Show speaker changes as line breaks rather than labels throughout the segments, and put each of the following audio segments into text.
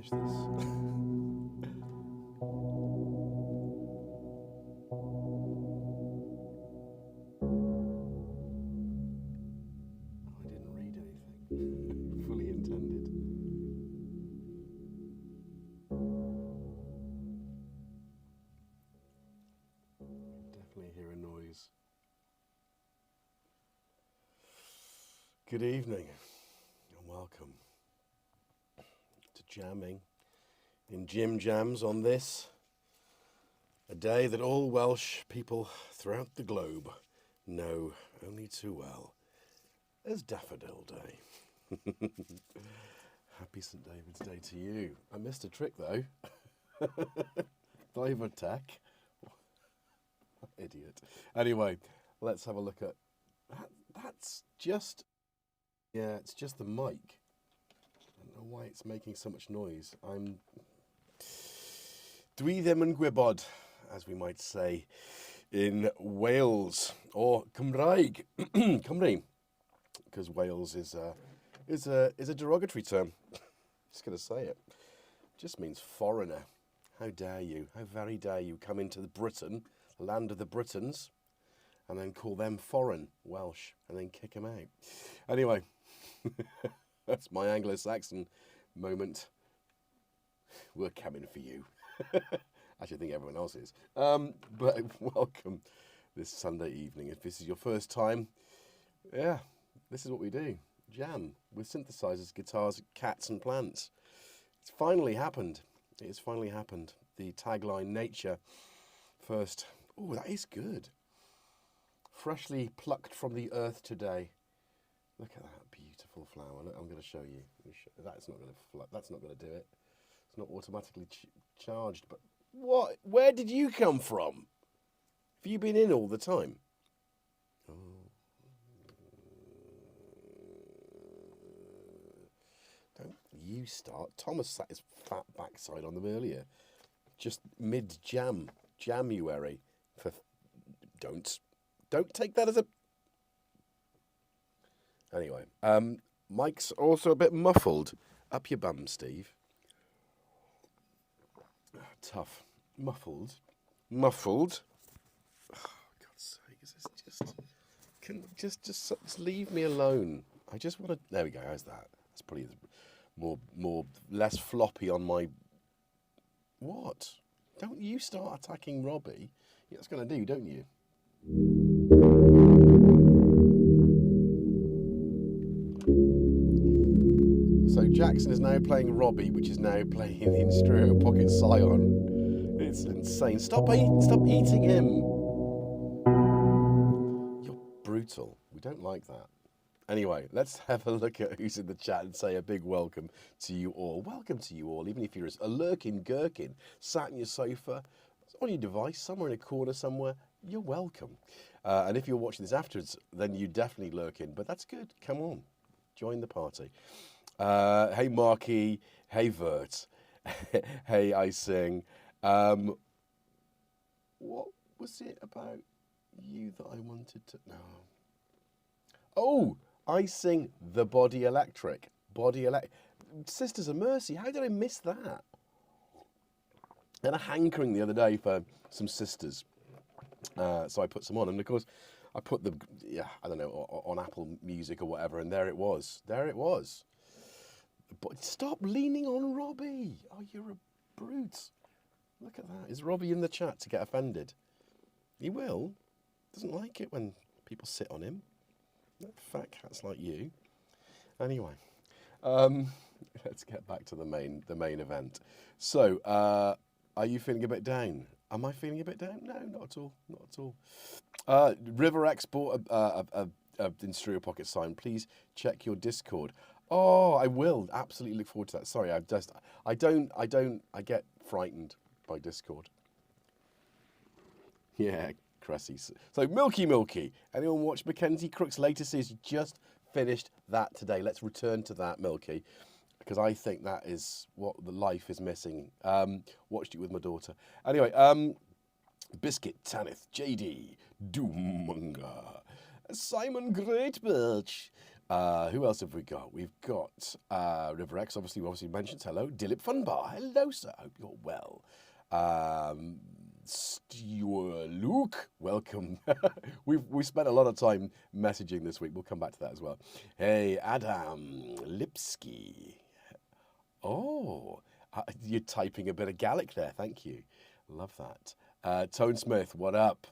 finish this. I didn't read anything. Fully intended. Definitely hear a noise. Good evening and welcome to jamming in Jimjams on this, a day that all Welsh people throughout the globe know only too well as Daffodil Day. Happy St. David's Day to you. I missed a trick though. Diver tech. Idiot. Anyway, let's have a look at that. That's just, yeah, it's just the mic. I don't know why it's making so much noise. Dwi ddim yn gwybod, as we might say in Wales, or Cymraeg, Cymru, because Wales is a derogatory term. Just gonna say it. Just means foreigner. How dare you? How very dare you come into Britain, the land of the Britons, and then call them foreign, Welsh, and then kick them out. Anyway, that's my Anglo-Saxon moment. We're coming for you. Actually, I think everyone else is. But welcome this Sunday evening. If this is your first time, yeah, this is what we do. Jam with synthesizers, guitars, cats and plants. It's finally happened. It has finally happened. The tagline, nature first. Oh, that is good. Freshly plucked from the earth today. Look at that beautiful flower. Look, I'm going to show you. That's not going to do it. It's not automatically charged. But what? Where did you come from? Have you been in all the time? Oh. Don't you start. Thomas sat his fat backside on them earlier. Just mid-January. Don't take that as a... Anyway, Mike's also a bit muffled. Up your bum, Steve. Tough. Muffled. Oh, God's sake, is this just leave me alone. I just want to... There we go, how's that? That's probably less floppy on my... What? Don't you start attacking Robbie. That's going to do, don't you? So Jackson is now playing Robbie, which is now playing the Instruo Pocket Scion. It's insane. Stop eating him. You're brutal. We don't like that. Anyway, let's have a look at who's in the chat and say a big welcome to you all. Welcome to you all, even if you're a lurking gherkin, sat in your sofa, on your device, somewhere in a corner somewhere, you're welcome. And if you're watching this afterwards, then you definitely lurk in. But that's good. Come on. Join the party. Hey, Marky. Hey, Vert. Hey, I Sing. What was it about you that I wanted to... No. Oh, I Sing the Body Electric. Sisters of Mercy. How did I miss that? I had a hankering the other day for some Sisters. So I put some on, and of course, I put the, I don't know, on Apple Music or whatever, and there it was. But stop leaning on Robbie. Oh, you're a brute. Look at that. Is Robbie in the chat to get offended? He will. Doesn't like it when people sit on him. Fat cats like you. Anyway, let's get back to the main event. So, are you feeling a bit down? Am I feeling a bit down? No, not at all. Not at all. River Export Instruo Pocket Sign. Please check your Discord. Oh, I will absolutely look forward to that. Sorry, I get frightened by Discord. Yeah, Cressy. So Milky. Anyone watch Mackenzie Crook's latest series? Just finished that today. Let's return to that, Milky, because I think that is what the life is missing. Watched it with my daughter. Anyway, Biscuit, Tanith, JD, Doomunga, Simon Greatbirch, Who else have we got? We've got River X, obviously mentioned. Hello. Dilip Funbar. Hello, sir. Hope you're well. Stuart Luke, welcome. we've spent a lot of time messaging this week. We'll come back to that as well. Hey, Adam Lipsky. Oh, you're typing a bit of Gaelic there. Thank you. Love that. Tone Smith, what up?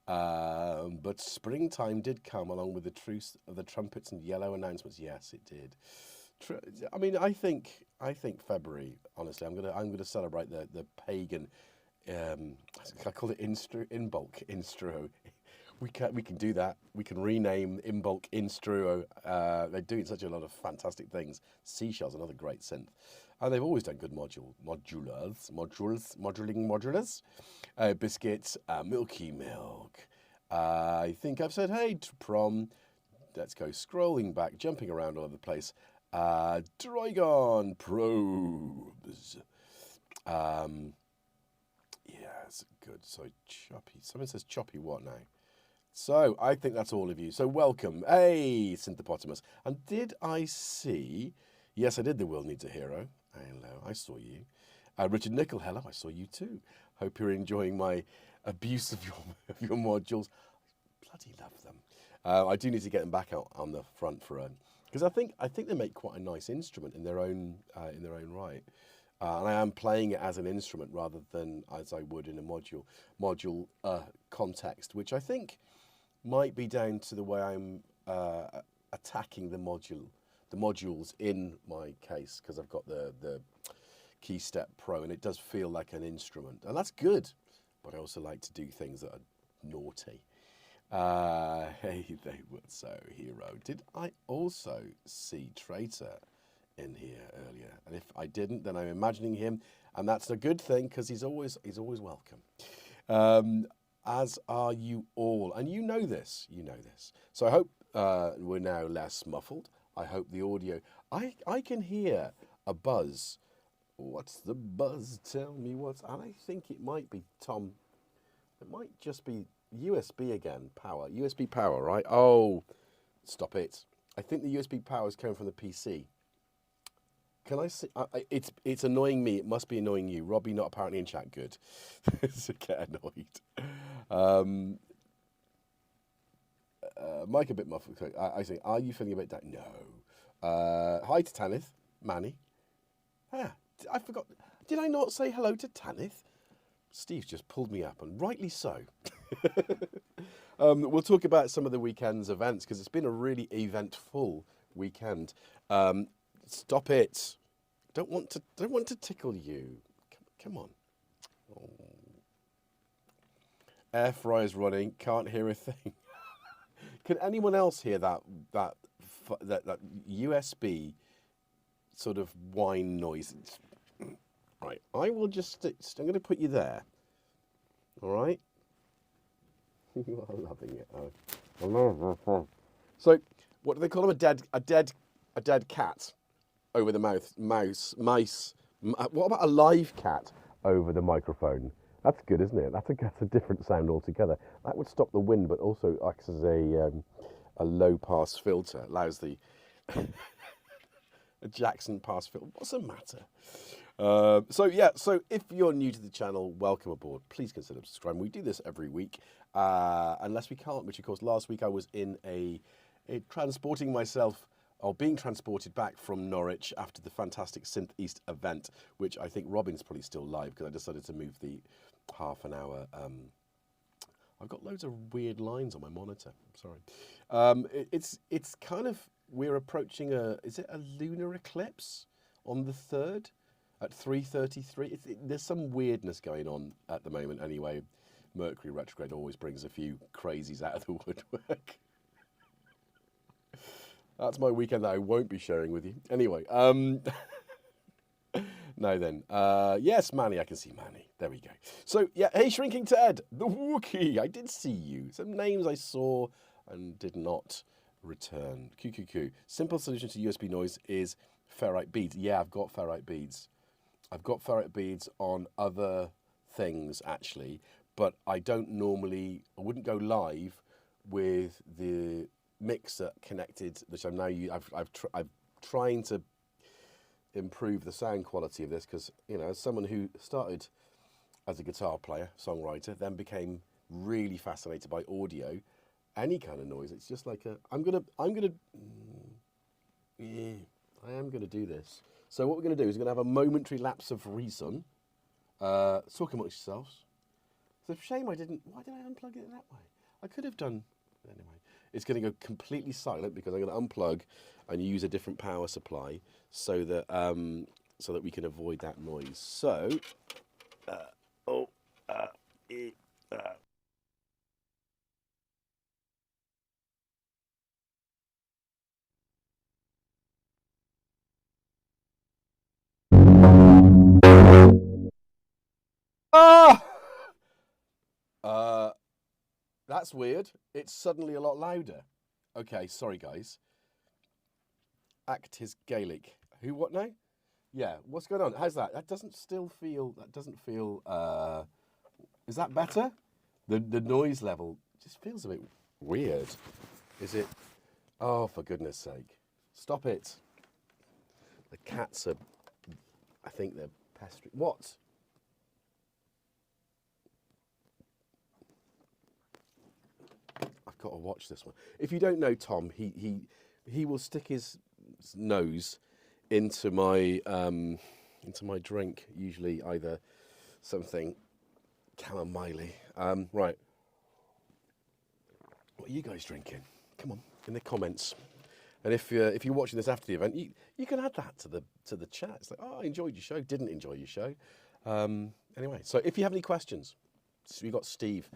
But springtime did come along with the truce of the trumpets and yellow announcements. Yes, it did. I mean, I think February. Honestly, I'm gonna celebrate the pagan. I call it in bulk instruo. We can do that. We can rename in bulk instruo. They're doing such a lot of fantastic things. Seashell's another great synth. And they've always done good modulars. Biscuits, Milky Milk. I think I've said hey to Prom. Let's go scrolling back, jumping around all over the place. Drogon Probes. Yes, good. So choppy. Someone says choppy what now? So I think that's all of you. So welcome. Hey, Synthepotamus. And did I see... Yes, I did. The world needs a hero. Hello, I saw you. Richard Nickel, hello, I saw you too. Hope you're enjoying my abuse of your modules. I bloody love them. I do need to get them back out on the front for because I think they make quite a nice instrument in their own right. And I am playing it as an instrument rather than as I would in a module context, which I think might be down to the way I'm attacking the modules in my case, because I've got the Keystep Pro and it does feel like an instrument, and that's good. But I also like to do things that are naughty. Hey, they were so hero. Did I also see Traitor in here earlier? And if I didn't, then I'm imagining him, and that's a good thing because he's always welcome. As are you all, and you know this. So I hope we're now less muffled. I hope the audio. I can hear a buzz. What's the buzz? Tell me what's. And I think it might be Tom. It might just be USB again. Power. USB power, right? Oh, stop it. I think the USB power is coming from the PC. Can I see? It's annoying me. It must be annoying you. Robbie not apparently in chat. Good. So get annoyed. Mike a bit muffled. I say, are you feeling a bit down? No. Hi to Tanith. Manny. I forgot. Did I not say hello to Tanith? Steve's just pulled me up, and rightly so. We'll talk about some of the weekend's events, because it's been a really eventful weekend. Stop it. Don't want to tickle you. Come on. Oh. Air fryer's running. Can't hear a thing. Can anyone else hear that USB sort of whine noise? Right, I will just I'm going to put you there. All right. You are loving it. Oh. So, what do they call them? A dead cat over the mice. What about a live cat over the microphone? That's good, isn't it? That's a different sound altogether. That would stop the wind, but also acts as a low pass filter. Allows the a Jackson pass filter. What's the matter? So if you're new to the channel, welcome aboard. Please consider subscribing. We do this every week, unless we can't. Which of course, last week I was in transporting myself. Or being transported back from Norwich after the fantastic Synth East event, which I think Robin's probably still live because I decided to move the half an hour. I've got loads of weird lines on my monitor. I'm sorry. It's kind of, we're approaching is it a lunar eclipse on the 3rd at 3:33? There's some weirdness going on at the moment. Anyway, Mercury retrograde always brings a few crazies out of the woodwork. That's my weekend that I won't be sharing with you. Anyway, no then. Yes, Manny, I can see Manny. There we go. So, yeah, hey, Shrinking Ted, the Wookiee. I did see you. Some names I saw and did not return. QQQ. Simple solution to USB noise is ferrite beads. Yeah, I've got ferrite beads. I've got ferrite beads on other things, actually, but I wouldn't go live with the mixer connected, which I'm now I'm trying to improve the sound quality of this because, you know, as someone who started as a guitar player, songwriter, then became really fascinated by audio, any kind of noise, it's just like I am gonna do this. So what we're gonna do is we're gonna have a momentary lapse of reason. Talk amongst yourselves. It's a shame why did I unplug it that way? I could have done, anyway. It's gonna go completely silent because I'm gonna unplug and use a different power supply so that we can avoid that noise. So, that's weird. It's suddenly a lot louder. Okay, sorry guys. Act his Gaelic. Who, what now? Yeah, what's going on? How's that? That doesn't feel, is that better? The noise level just feels a bit weird. Is it? Oh, for goodness sake. Stop it. The cats are, I think they're pestering. What? I've got to watch this one. If you don't know Tom, he will stick his nose into my drink, usually either something chamomile. Right. What are you guys drinking? Come on, in the comments. And if you're watching this after the event, you can add that to the chat. It's like, oh, I enjoyed your show, didn't enjoy your show. Anyway, so if you have any questions, so we got Steve.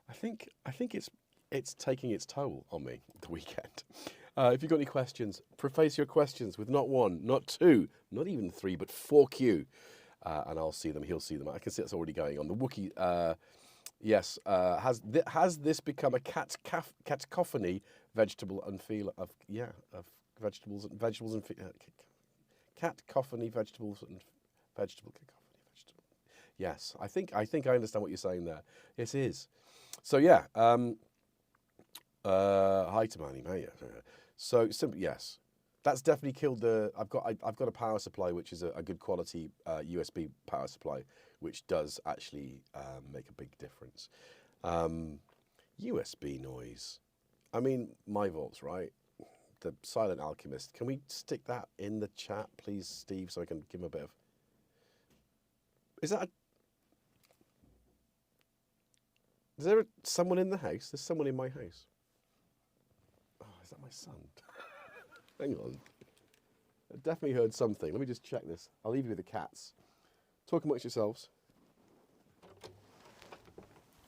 I think it's taking its toll on me the weekend. If you've got any questions, preface your questions with not one, not two, not even three, but 4Q, and I'll see them. He'll see them. I can see it's already going on. The Wookiee, yes, has this become a cacophony vegetable and feel of vegetables and cacophony vegetables and vegetable cacophony vegetable. Yes, I think I understand what you're saying there. Yes, it is. So yeah, hi to Manny, mate. So simply, yes, that's definitely killed the. I've got a power supply which is a good quality USB power supply, which does actually make a big difference. USB noise. I mean, my vaults, right? The Silent Alchemist. Can we stick that in the chat, please, Steve, so I can give him a bit of. Is there someone in the house? There's someone in my house. Oh, is that my son? Hang on. I definitely heard something. Let me just check this. I'll leave you with the cats. Talk amongst yourselves.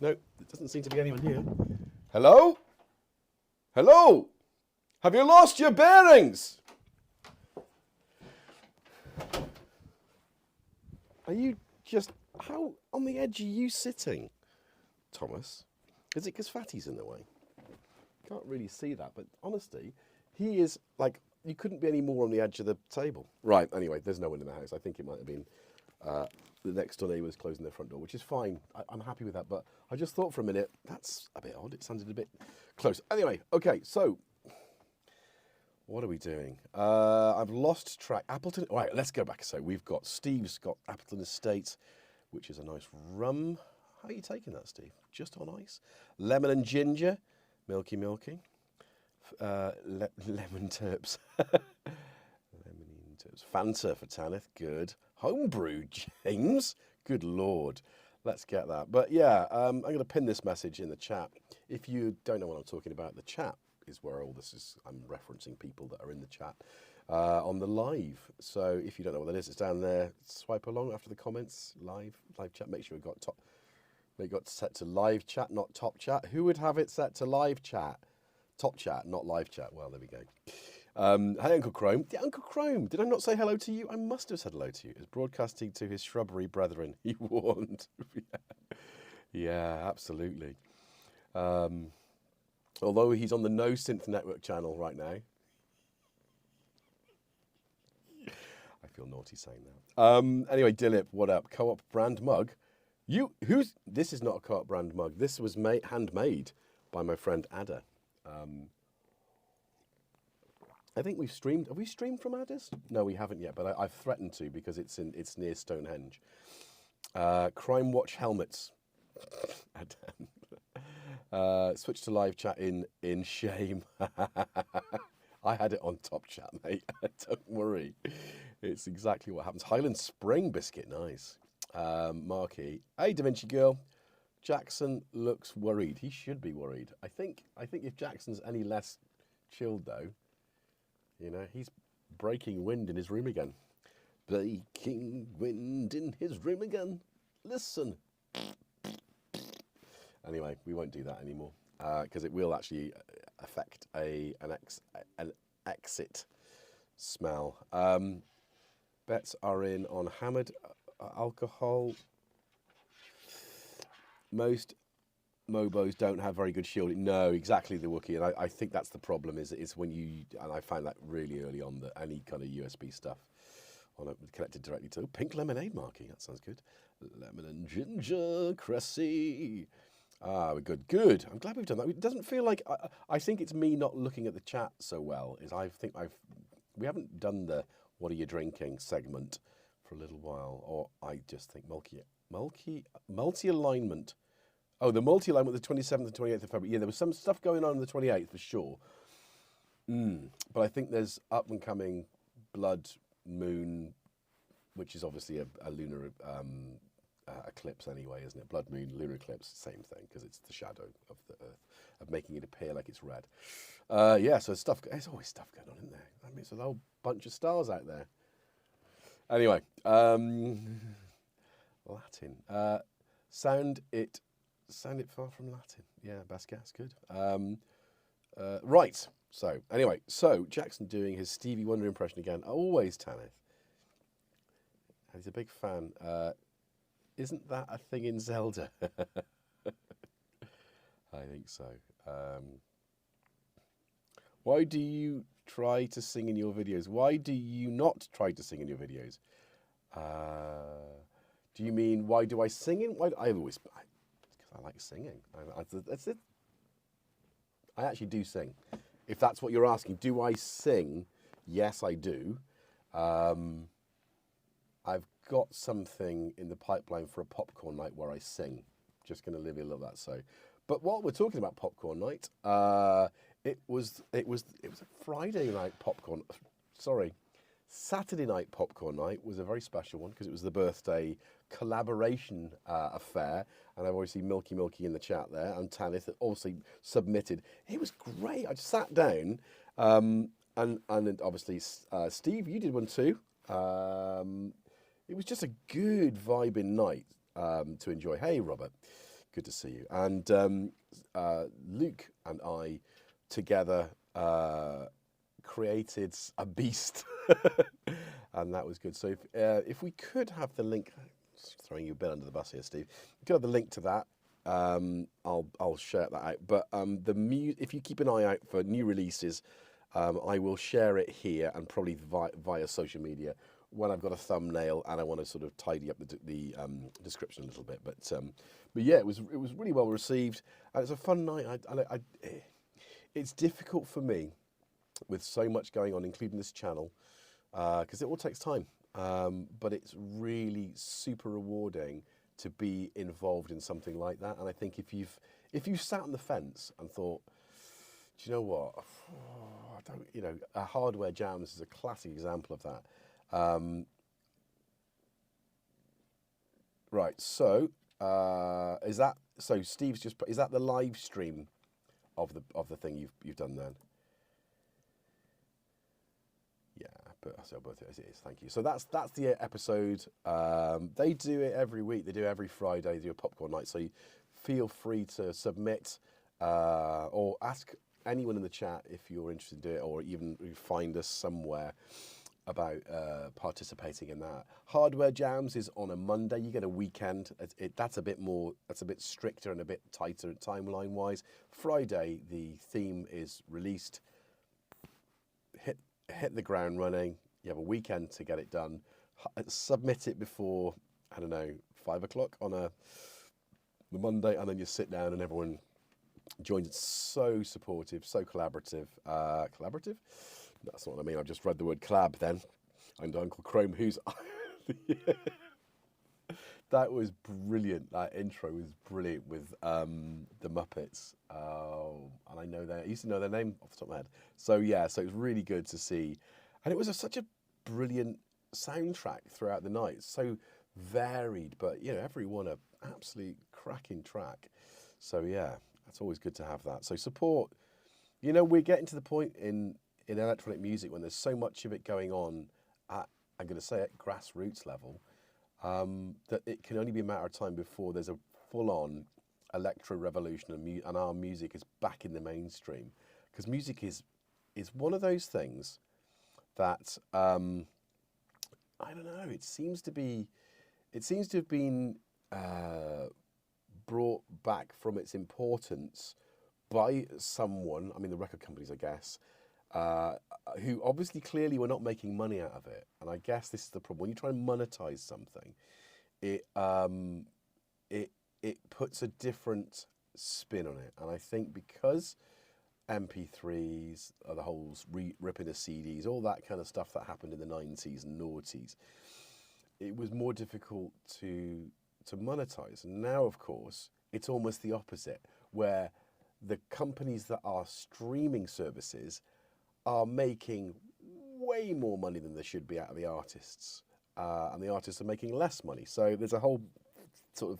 No, there doesn't seem to be anyone here. Hello? Hello? Have you lost your bearings? Are you just... How on the edge are you sitting, Thomas? Is it because Fatty's in the way? Can't really see that, but honestly, he is like, you couldn't be any more on the edge of the table. Right, anyway, there's no one in the house. I think it might have been the next door neighbours closing their front door, which is fine. I'm happy with that, but I just thought for a minute, that's a bit odd. It sounded a bit close. Anyway, okay, so what are we doing? I've lost track. Appleton, all right, let's go back. So we've got, Steve's got Appleton Estate, which is a nice rum. How are you taking that, Steve? Just on ice? Lemon and ginger, milky. Lemon terps. Lemon terps. Fanta for Tanith, good. Homebrew, James, good Lord. Let's get that. But yeah, I'm going to pin this message in the chat. If you don't know what I'm talking about, the chat is where all this is. I'm referencing people that are in the chat on the live. So if you don't know what that is, it's down there. Swipe along after the comments. Live chat. Make sure we've got top. They got set to live chat, not top chat. Who would have it set to live chat? Top chat, not live chat. Well, there we go. Hey, Uncle Chrome. Yeah, Uncle Chrome, did I not say hello to you? I must have said hello to you. He's broadcasting to his shrubbery brethren. He warned. Yeah, absolutely. Although he's on the No Synth Network channel right now. I feel naughty saying that. Anyway, Dilip, what up? Co-op brand mug. This is not a co-op brand mug. This was handmade. by my friend Ada. I think we've streamed. Have we streamed from Ada's? No, we haven't yet, but I've threatened to because it's near Stonehenge. Crime Watch helmets. Switch to live chat in shame. I had it on top chat, mate. Don't worry. It's exactly what happens. Highland Spring biscuit, nice. Marky, hey Da Vinci girl. Jackson looks worried. He should be worried. I think if Jackson's any less chilled though, you know, he's breaking wind in his room again. Breaking wind in his room again. Listen. Anyway, we won't do that anymore because it will actually affect an exit smell. Bets are in on hammered alcohol. Most Mobos don't have very good shielding. No, exactly, the Wookiee. And I think that's the problem is when you, and I found that really early on, that any kind of USB stuff on it connected directly to pink lemonade marking. That sounds good. Lemon and ginger, Cressy. Ah, we're good. Good. I'm glad we've done that. It doesn't feel like, I think it's me not looking at the chat so well, is we haven't done the what are you drinking segment for a little while, or I just think multi-alignment. Oh, the multi-alignment, the 27th and 28th of February. Yeah, there was some stuff going on the 28th for sure. But I think there's up and coming Blood Moon, which is obviously a lunar eclipse anyway, isn't it? Blood Moon, lunar eclipse, same thing, because it's the shadow of the Earth, of making it appear like it's red. Yeah, so there's always stuff going on in there. I mean, it's a whole bunch of stars out there. Anyway, Latin. Sound it far from Latin. Yeah, best guess, good. Right, so anyway, Jackson doing his Stevie Wonder impression again. Always Tanith. He's a big fan. Isn't that a thing in Zelda? I think so. Why do you try to sing in your videos? Why do you not try to sing in your videos? Do you mean why do I sing in? Because I like singing. That's it. I actually do sing. If that's what you're asking, do I sing? Yes, I do. I've got something in the pipeline for a popcorn night where I sing. Just going to live a little that so. But while we're talking about popcorn night, it was a Friday night popcorn. Sorry, Saturday night popcorn night was a very special one because it was the birthday collaboration affair, and I've obviously Milky in the chat there, and Tanith also submitted. It was great. I just sat down, and obviously Steve, you did one too. It was just a good vibing night to enjoy. Hey, Robert, good to see you. And Luke and I together created a beast, and that was good. So if we could have the link, throwing you a bit under the bus here, Steve. If we could have the link to that. I'll share that out. But if you keep an eye out for new releases, I will share it here and probably via social media when I've got a thumbnail and I want to sort of tidy up the description a little bit. But yeah, it was really well received, and it's a fun night. It's difficult for me with so much going on, including this channel, because it all takes time. But it's really super rewarding to be involved in something like that. And I think if you've sat on the fence and thought, do you know what? Hardware Jams is a classic example of that. Right, so is that Steve's is that the live stream of the thing you've done then? Yeah, but both it is. Thank you. So that's the episode. They do it every week. They do it every Friday. They do a popcorn night. So feel free to submit or ask anyone in the chat if you're interested in doing it, or even find us somewhere about participating in that. Hardware Jams is on a Monday. You get a weekend. That's a bit stricter and a bit tighter timeline wise. Friday, the theme is released. Hit the ground running. You have a weekend to get it done. Submit it before, I don't know, 5 o'clock on the Monday, and then you sit down and everyone joined so supportive, so collaborative. Collaborative? That's not what I mean. I just read the word collab then. And Uncle Chrome, who's... That was brilliant. That intro was brilliant with the Muppets. And I used to know their name off the top of my head. So yeah, so it was really good to see. And it was such a brilliant soundtrack throughout the night. So varied, but you know, every one a absolute cracking track. So yeah, that's always good to have that. So support, you know, we're getting to the point in electronic music when there's so much of it going on at, I'm going to say at grassroots level, that it can only be a matter of time before there's a full-on electro revolution and our music is back in the mainstream. Because music is one of those things that I don't know. It seems to have been brought back from its importance by someone. I mean, the record companies, I guess, who obviously clearly were not making money out of it. And I guess this is the problem. When you try and monetize something, it puts a different spin on it. And I think because MP3s, the whole ripping the CDs, all that kind of stuff that happened in the 90s and noughties, it was more difficult to monetize. And now, of course, it's almost the opposite, where the companies that are streaming services are making way more money than they should be out of the artists. And the artists are making less money. So there's a whole sort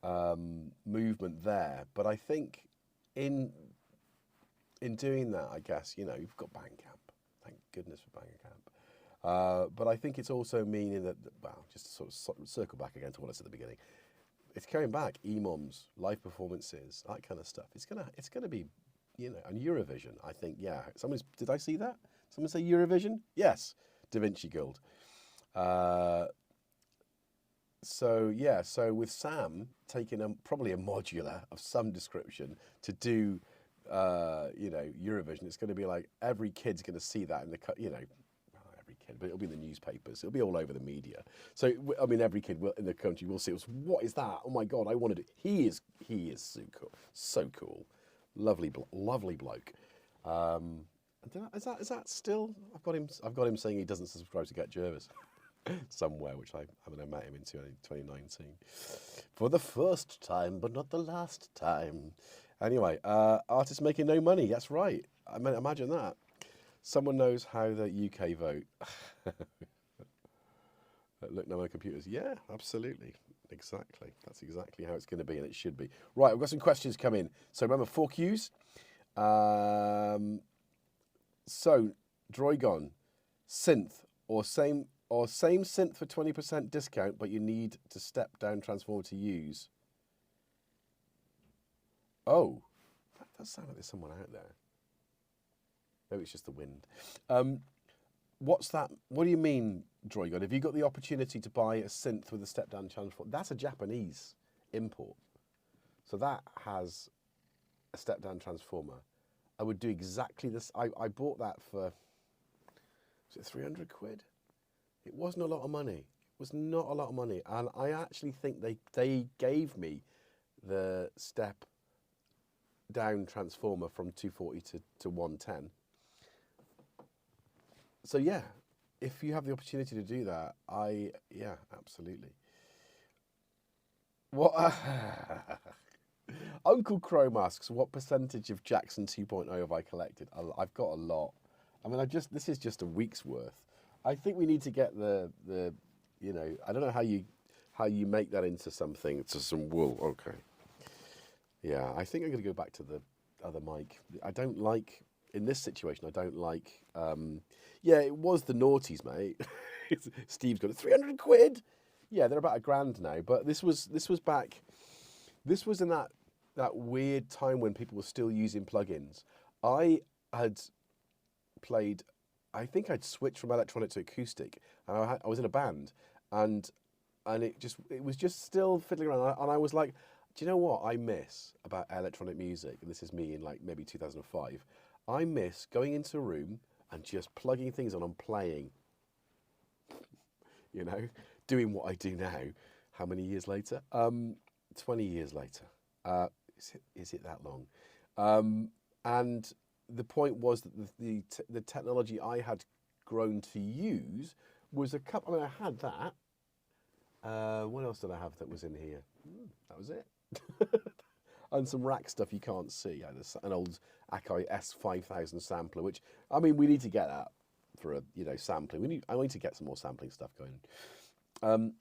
of movement there. But I think in doing that, I guess, you know, you've got Bandcamp. Thank goodness for Bandcamp. But I think it's also meaning that, well, just to sort of circle back again to what I said at the beginning, it's coming back, EMOMs, live performances, that kind of stuff. It's gonna be, you know, and Eurovision, I think, yeah. Did I see that? Someone say Eurovision? Yes, Da Vinci Gold. So yeah, so with Sam taking probably a modular of some description to do, you know, Eurovision, it's going to be like every kid's going to see that in the, you know, every kid, but it'll be in the newspapers, it'll be all over the media. So I mean, every kid in the country will see. What is that? Oh my God, I wanted it. He is so cool, lovely bloke. Is that still? I've got him saying he doesn't subscribe to GetJervis somewhere, which I haven't met him in 2019 for the first time, but not the last time. Anyway, artists making no money. That's right. I mean, imagine that. Someone knows how the UK vote. Look now on computers. Yeah, absolutely. Exactly. That's exactly how it's going to be, and it should be. Right, we've got some questions come in. So remember, 4 Qs. So, Droigon, synth or same synth for 20% discount, but you need to step down transformer to use. Oh, that does sound like there's someone out there. Maybe it's just the wind. What's that? What do you mean, Droigon? Have you got the opportunity to buy a synth with a step down transformer? That's a Japanese import. So that has a step down transformer. I would do exactly this. I bought that for, was it 300 quid? It wasn't a lot of money. It was not a lot of money. And I actually think they gave me the step down transformer from 240 to 110. So yeah, if you have the opportunity to do that, yeah, absolutely. What? Uncle Chrome asks, what percentage of Jackson 2.0 have I collected? I've got a lot. I mean, this is just a week's worth. I think we need to get the you know, I don't know how you make that into something, to some wool. Okay. Yeah, I think I'm going to go back to the other mic. I don't like, in this situation, I don't like, yeah, it was the noughties, mate. Steve's got it, 300 quid. Yeah, they're about £1,000 now, but this was in that weird time when people were still using plugins. I had played, I think I'd switched from electronic to acoustic, and I was in a band, and it was just still fiddling around, and I was like, do you know what I miss about electronic music? And this is me in like maybe 2005. I miss going into a room and just plugging things on and playing. You know, doing what I do now. How many years later? 20 years later. Is it that long? And the point was that the technology I had grown to use was a couple. I mean, I had that. What else did I have that was in here? That was it. And some rack stuff you can't see. I had an old Akai S5000 sampler, which, I mean, we need to get that for a, sampling. I need to get some more sampling stuff going. And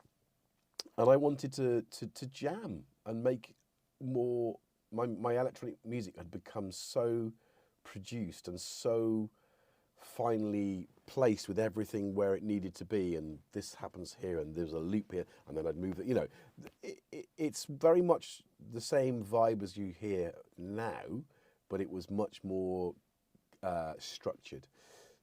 I wanted to jam and make more. My electronic music had become so produced and so finely placed with everything where it needed to be, and this happens here, and there's a loop here, and then I'd move it. It's very much the same vibe as you hear now, but it was much more structured.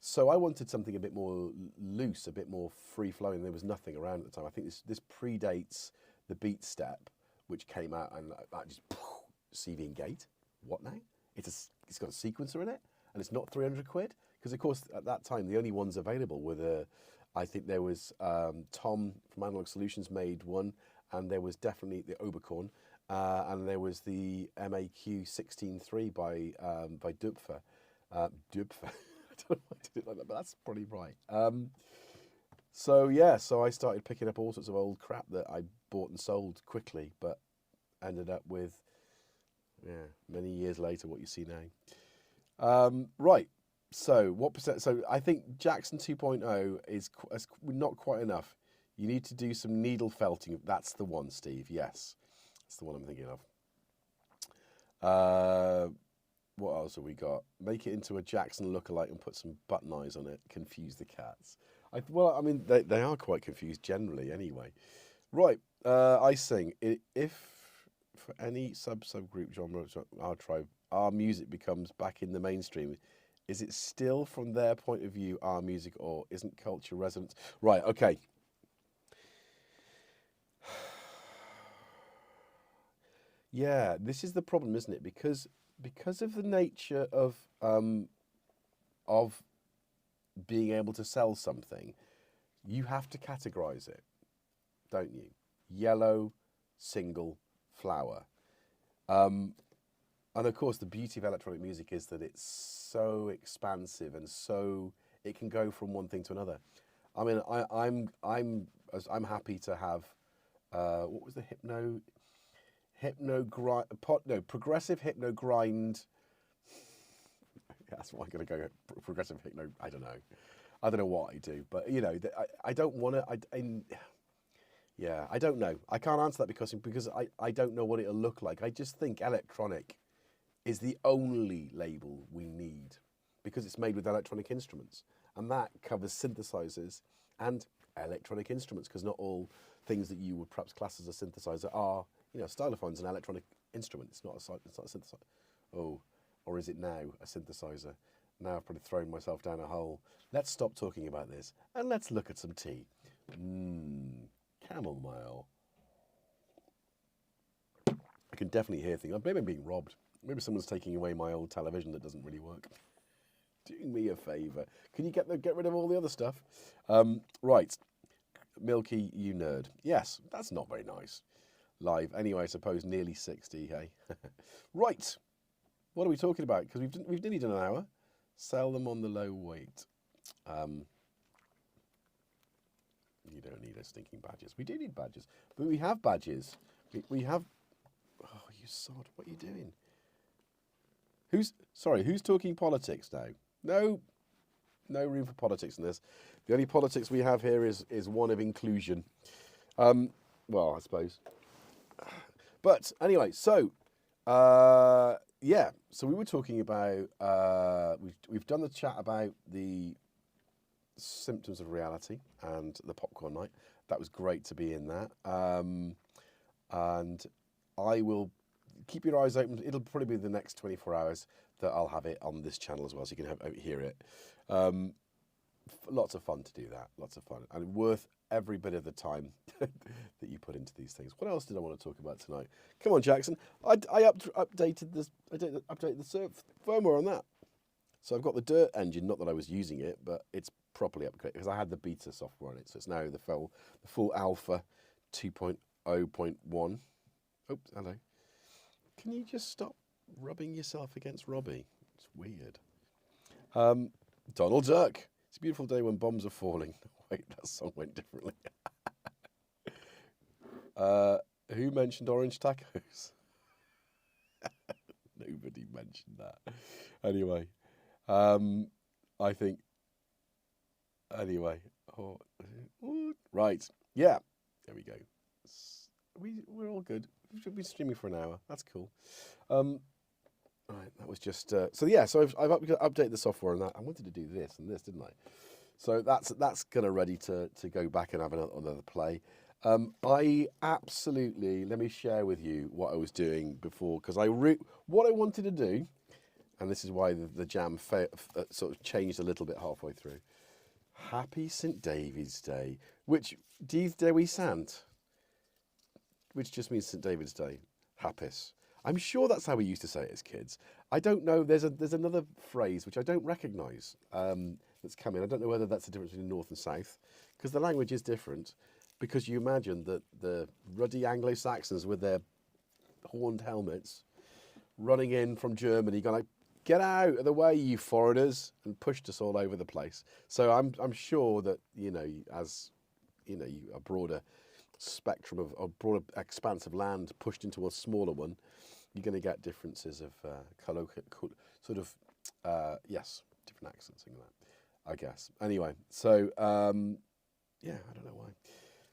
So I wanted something a bit more loose, a bit more free-flowing. There was nothing around at the time. I think this predates the Beat Step, which came out, and that just CV and gate. What now? It's got a sequencer in it, and it's not 300 quid. Because of course at that time the only ones available were I think there was Tom from Analog Solutions made one, and there was definitely the Oberkorn, and there was the MAQ 16.3 by Dupfer. Dupfer. I don't know why I did it like that, but that's probably right. So I started picking up all sorts of old crap that I bought and sold quickly, but ended up with, many years later, what you see now. Right. So what percent? So I think Jackson 2.0 is not quite enough. You need to do some needle felting. That's the one, Steve. Yes, that's the one I'm thinking of. What else have we got? Make it into a Jackson lookalike and put some button eyes on it. Confuse the cats. Well, I mean, they are quite confused generally anyway. Right, I sing. If for any subgroup genre, our tribe, our music becomes back in the mainstream, is it still from their point of view our music, or isn't culture resonance? Right, okay. Yeah, this is the problem, isn't it? Because of the nature of being able to sell something, you have to categorize it, don't you? Yellow, single, flower. And of course, the beauty of electronic music is that it's so expansive, and so it can go from one thing to another. I mean, I'm happy to have what was the progressive hypno grind. That's what I'm going to go with. Progressive hypno. I don't know what I do, but I don't want to. Yeah, I don't know. I can't answer that because I don't know what it'll look like. I just think electronic is the only label we need because it's made with electronic instruments, and that covers synthesizers and electronic instruments, because not all things that you would perhaps class as a synthesizer are, stylophone's an electronic instrument. It's not a synthesizer. Oh, or is it now a synthesizer? Now I've probably thrown myself down a hole. Let's stop talking about this and let's look at some tea. Chamomile. I can definitely hear things. Maybe I'm being robbed. Maybe someone's taking away my old television that doesn't really work. Do me a favour. Can you get rid of all the other stuff? Right. Milky, you nerd. Yes, that's not very nice. Live. Anyway, I suppose nearly 60, hey? Right. What are we talking about? Because we've nearly done an hour. Sell them on the low weight. You don't need a stinking badges. We do need badges. But we have badges. We have... Oh, you sod. What are you doing? Who's talking politics now? No room for politics in this. The only politics we have here is one of inclusion. Well, I suppose. But anyway, so so we were talking about we've done the chat about the symptoms of reality and the popcorn night. That was great to be in that. And I will keep your eyes open. It'll probably be the next 24 hours that I'll have it on this channel as well, so you can hear it. Lots of fun to do that. Lots of fun, and worth every bit of the time that you put into these things. What else did I want to talk about tonight? Come on, Jackson. I updated this. I updated the firmware on that. So I've got the Dirt engine. Not that I was using it, but it's properly upgraded because I had the beta software on it. So it's now the full alpha 2.0.1. Oops, hello. Can you just stop rubbing yourself against Robbie. It's weird. Donald Duck. It's a beautiful day when bombs are falling. Wait, that song went differently. Who mentioned orange tacos? Nobody mentioned that. Anyway, I think. Anyway, right. Yeah, there we go. We're all good. We should be streaming for an hour. That's cool. Right, that was just so yeah. So I've updated the software and that. I wanted to do this and this, didn't I? So that's kind of ready to go back and have another play. I absolutely, let me share with you what I was doing before, because what I wanted to do, and this is why the jam sort of changed a little bit halfway through. Happy St. David's Day, which Dydd Dewi Sant, which just means St. David's Day. Hapus. I'm sure that's how we used to say it as kids. I don't know. There's another phrase which I don't recognise that's coming. I don't know whether that's the difference between North and South, because the language is different. Because you imagine that the ruddy Anglo-Saxons with their horned helmets running in from Germany, going like, "Get out of the way, you foreigners," and pushed us all over the place. So I'm sure that, you know, as you know, a broader spectrum of a broader expanse of land pushed into a smaller one, you're going to get differences of sort of yes, different accents and that, I guess. Anyway, so yeah, I don't know why.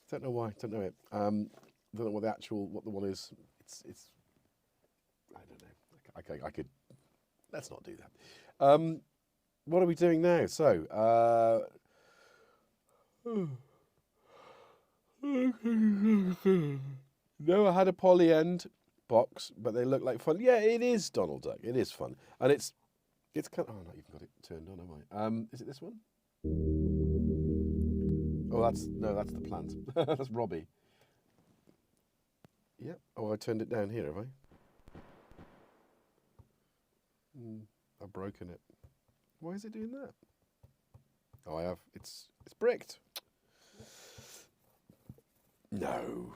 Don't know why. Don't know it. Don't know what the one is. It's. I don't know. I could. Let's not do that. What are we doing now? So. No, I had a poly end box, but they look like fun. Yeah, it is Donald Duck. It is fun, and it's kind of. Oh, not even got it turned on, am I? Is it this one? Oh, that's the plant. That's Robbie. Yep. Oh, I turned it down here, have I? I've broken it. Why is it doing that? Oh, I have. It's bricked. No.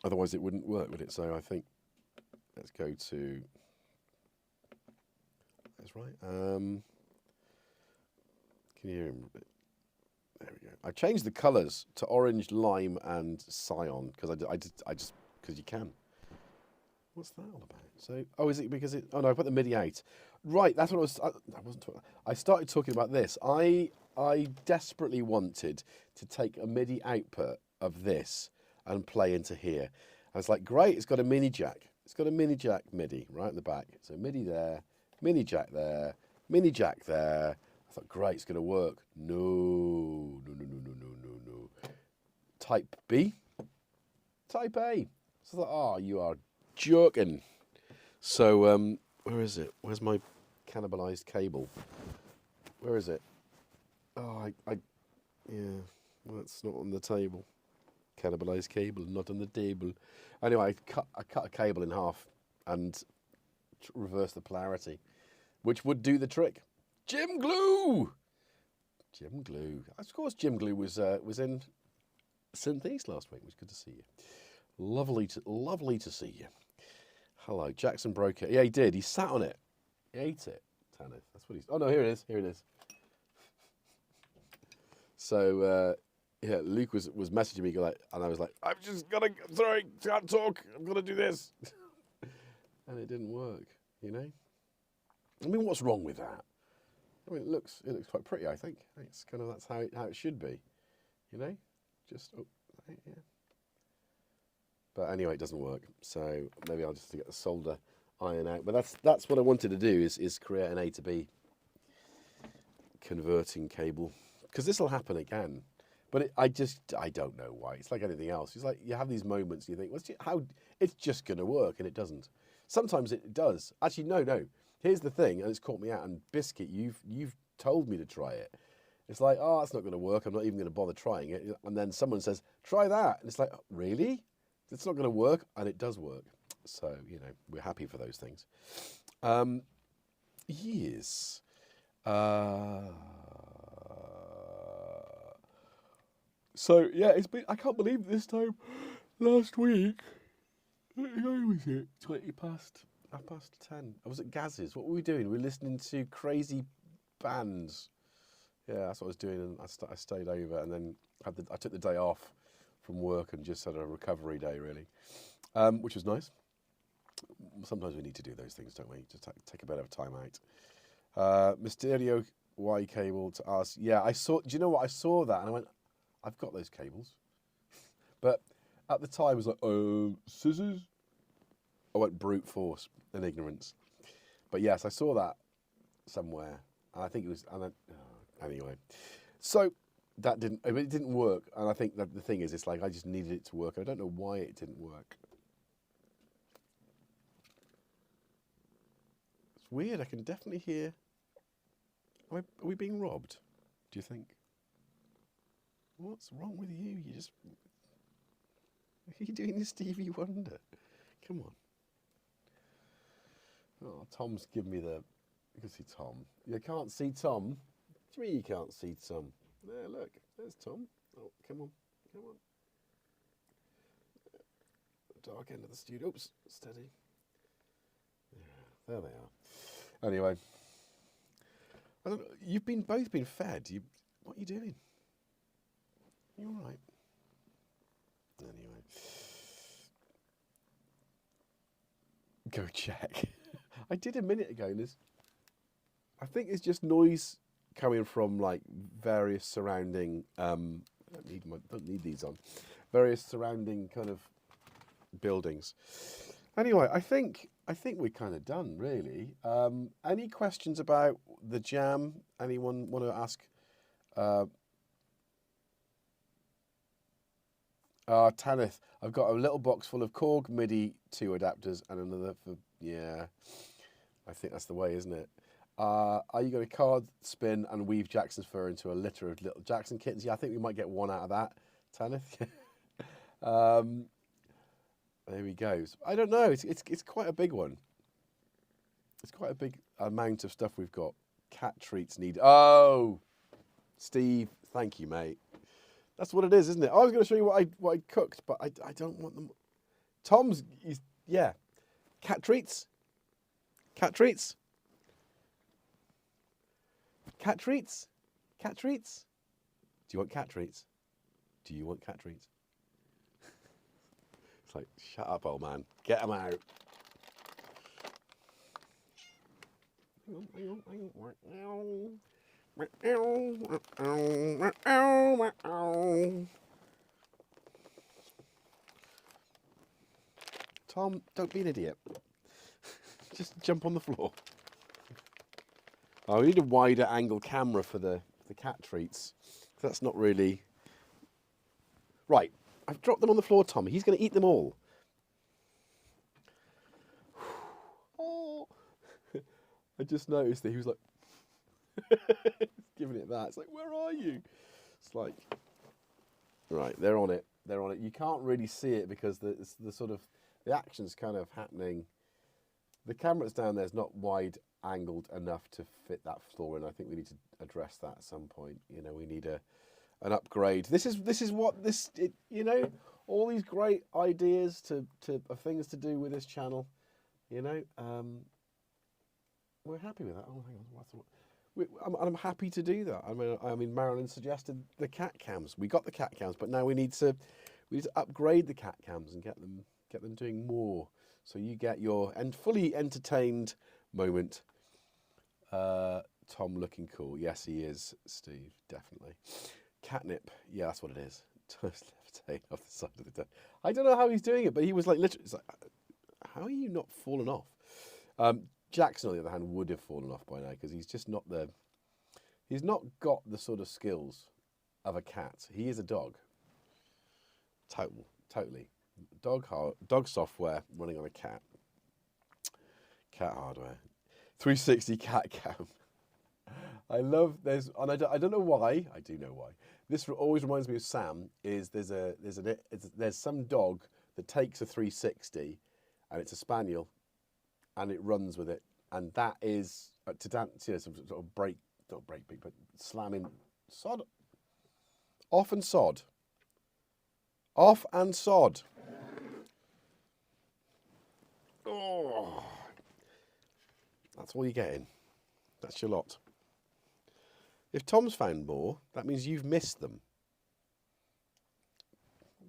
Otherwise, it wouldn't work, would it? So I think let's go to. That's right. Can you hear him? There we go. I changed the colours to orange, lime, and cyan because I just because you can. What's that all about? So, oh, is it because it? Oh no, I put the MIDI out. Right, that's what I was. I wasn't talking. I started talking about this. I desperately wanted to take a MIDI output of this and play into here. I was like, great, it's got a mini jack. It's got a mini jack MIDI right in the back. So MIDI there, mini jack there, mini jack there. I thought, great, it's going to work. No. Type B, Type A. So I thought, oh, you are joking. So, where is it? Where's my cannibalized cable? Where is it? Oh, yeah, well, it's not on the table. Cannibalized cable, not on the table. Anyway, I cut a cable in half and reverse the polarity, which would do the trick. Jim Glue! Jim Glue. Of course, Jim Glue was in Synth East last week. It was good to see you. Lovely to see you. Hello, Jackson broke it. Yeah, he did. He sat on it. He ate it. Tanith. That's what he's. Oh no, here it is. Here it is. So yeah, Luke was messaging me like, and I was like, sorry, can't talk. I'm gonna do this, and it didn't work. You know. I mean, what's wrong with that? I mean, it looks quite pretty. I think it's kind of that's how it should be. You know, just yeah. But anyway, it doesn't work. So maybe I'll just get the solder iron out. But that's what I wanted to do is create an A to B converting cable, because this will happen again. But I don't know why. It's like anything else. It's like you have these moments. You think, how it's just going to work, and it doesn't. Sometimes it does. Actually, no. Here's the thing, and it's caught me out. And Biscuit, you've told me to try it. It's like, oh, that's not going to work. I'm not even going to bother trying it. And then someone says, try that, and it's like, oh, really? It's not going to work, and it does work. So you know, we're happy for those things. Yes. So yeah, it's been. I can't believe this time last week. How was it? 20 past 10:30. I was at Gaz's. What were we doing? We were listening to crazy bands. Yeah, that's what I was doing, and I stayed over, and then I took the day off from work and just had a recovery day, really, which was nice. Sometimes we need to do those things, don't we? Just take a bit of time out. Mysterio Y cable to ask. Yeah, I saw. Do you know what? I saw that, and I went, I've got those cables. But at the time, I was like, scissors? I went brute force and ignorance. But yes, I saw that somewhere. And I think it was, anyway. So it didn't work. And I think that the thing is, it's like I just needed it to work. I don't know why it didn't work. It's weird. I can definitely hear. Are we being robbed? Do you think? What's wrong with you? Are you doing this Stevie Wonder? Come on. Oh, Tom's giving me the... You can see Tom. You can't see Tom? What do you mean you can't see Tom? There, look. There's Tom. Oh, come on. Come on. Dark end of the studio. Oops. Steady. Yeah, there they are. Anyway. I don't know. You've both been fed. What are you doing? You all right? Anyway. Go check. I did a minute ago, and I think it's just noise coming from like various surrounding. Don't need these on. Various surrounding kind of buildings. Anyway, I think we're kind of done, really. Any questions about the jam? Anyone want to ask? Tanith, I've got a little box full of Korg MIDI 2 adapters and another for, yeah, I think that's the way, isn't it? Are you going to card spin and weave Jackson's fur into a litter of little Jackson kittens? Yeah, I think we might get one out of that, Tanith. There he goes. I don't know, it's quite a big one. It's quite a big amount of stuff we've got. Cat treats needed. Oh, Steve, thank you, mate. That's what it is, isn't it? I was going to show you what I cooked, but I don't want them. Tom's, yeah. Cat treats. Cat treats. Cat treats. Cat treats. Do you want cat treats? Do you want cat treats? It's like, shut up, old man. Get them out. Hang on. Tom, don't be an idiot. Just jump on the floor. Oh, we need a wider angle camera for the cat treats. That's not really... Right, I've dropped them on the floor, Tom. He's going to eat them all. Oh. I just noticed that he was like... giving it that. It's like, where are you? It's like... Right, they're on it. They're on it. You can't really see it because the sort of... The action's kind of happening. The camera that's down there is not wide angled enough to fit that floor in. I think we need to address that at some point. You know, we need an upgrade. This is what you know, all these great ideas of things to do with this channel. You know, we're happy with that. Oh, hang on, I'm happy to do that. I mean, Marilyn suggested the cat cams. We got the cat cams, but now we need to upgrade the cat cams and get them doing more. So you get your fully entertained moment. Tom looking cool. Yes, he is, Steve, definitely. Catnip. Yeah, that's what it is. Just levitate off the side of the desk. I don't know how he's doing it, but he was like literally, it's like, how are you not fallen off? Jackson, on the other hand, would have fallen off by now because he's just not he's not got the sort of skills of a cat. He is a dog. Totally. Dog software running on a cat. Cat hardware. 360 cat cam. I love and I don't know why. I do know why. This always reminds me of Sam. There's some dog that takes a 360, and it's a spaniel, and it runs with it, and that is to dance. You know, some sort of not breakbeat, but slamming sod. Off and sod. Oh, That's all you're getting. That's your lot. If Tom's found more, that means you've missed them.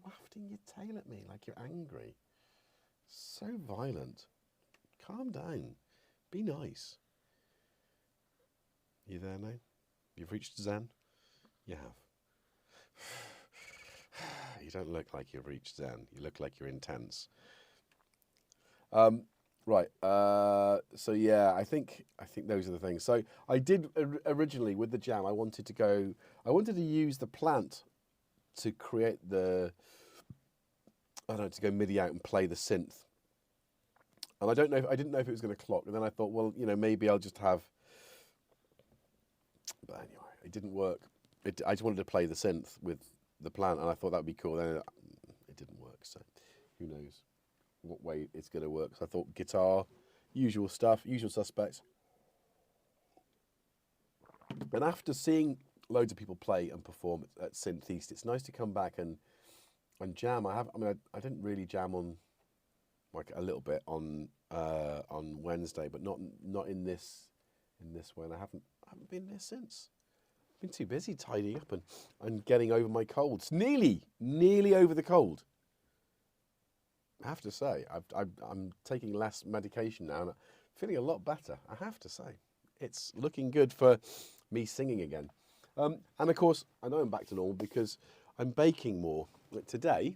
Wafting your tail at me like you're angry. So violent. Calm down. Be nice. You there now? You've reached Zen? You have. You don't look like you've reached Zen. You look like you're intense. Right. So yeah, I think those are the things. So I did originally with the jam. I wanted to use the plant to create the. I don't know, to go MIDI out and play the synth. And I didn't know if it was going to clock. And then I thought, well, you know, maybe I'll just have. But anyway, it didn't work. I just wanted to play the synth with the plant, and I thought that'd be cool. Then it didn't work. So who knows what way it's going to work. So I thought guitar, usual stuff, usual suspects. And after seeing loads of people play and perform at Synth East, it's nice to come back and jam. I didn't really jam on, like, a little bit on Wednesday, but not in this way. And I haven't been there since. I've been too busy tidying up and getting over my colds. Nearly over the cold. I have to say, I'm taking less medication now and I'm feeling a lot better. I have to say, it's looking good for me singing again. And of course, I know I'm back to normal because I'm baking more. Like today,